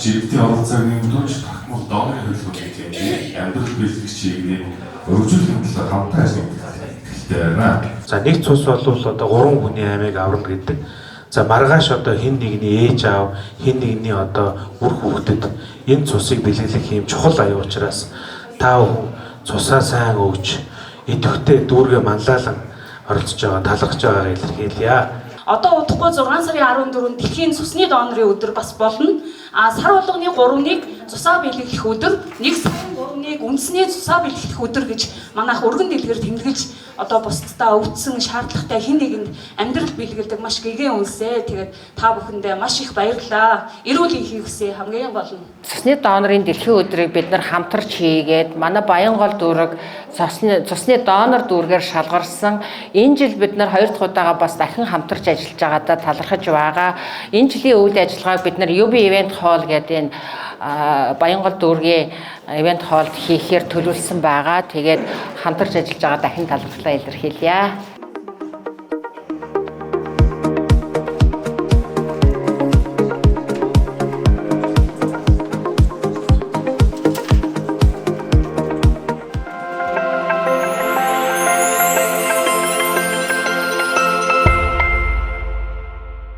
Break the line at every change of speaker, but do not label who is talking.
иргэдийн оролцоогийн өдөрж тогтмол донорын хөдөлгөөний хэмжээ амьдрал бэлтгэх чиглэлийг өргөжүүлэх талаар хамтан ажилладаг хэрэгтэй байна. За нэг цус бол одоо 3 хүний аймыг аврал гэдэг. За маргааш одоо хин нэгний ээж аав, хин нэгний одоо үр хүүхдэд энэ цусыг бэлгэлэх юм чухал аюу учраас та бүхэн цусаа сайн өгж идэвхтэй дүүргээ манлайлан оролцож байгаа, талархаж байгааг илэрхийлье.
Одоо удахгүй 6 сарын 14-нд дэлхийн цусны донорын өдөр бас болно. Сар болгоны 3-ыг цусаа бэлгэлэх өдөр, 1 сарын 3-ыг үндэсний цусаа бэлгэлэх өдөр гэж манайх өргөн дэлгэр тэмдэглэж одоо бусдаа өвдсөн шаардлагатай хэн нэгэнд амьдрал бэлгэлдэг маш гэгэн үнсээ. Тэгээд та бүхэндээ маш их баярлалаа. Эрүүл ихийг хүсье хамгийн гол нь.
Цусны донорын дэлхийн өдрийг бид нар хамтарч хийгээд манай Баянгол дүүрэг цусны донор дүүргээр шалгарсан. Энэ жил бид нар 2 дахь удаага бас дахин хамтарч ажиллаж байгаадаа талархаж байгаа. Энэ жилийн үйл ажиллагааг бид нар UB Event Hall гэдэг энэ Баянгол дүүргийн Event Hall хийхээр төлөвлөсөн байгаа. Тэгээд хамтарч ажиллаж байгаа дахин талархлаа илэрхийлье.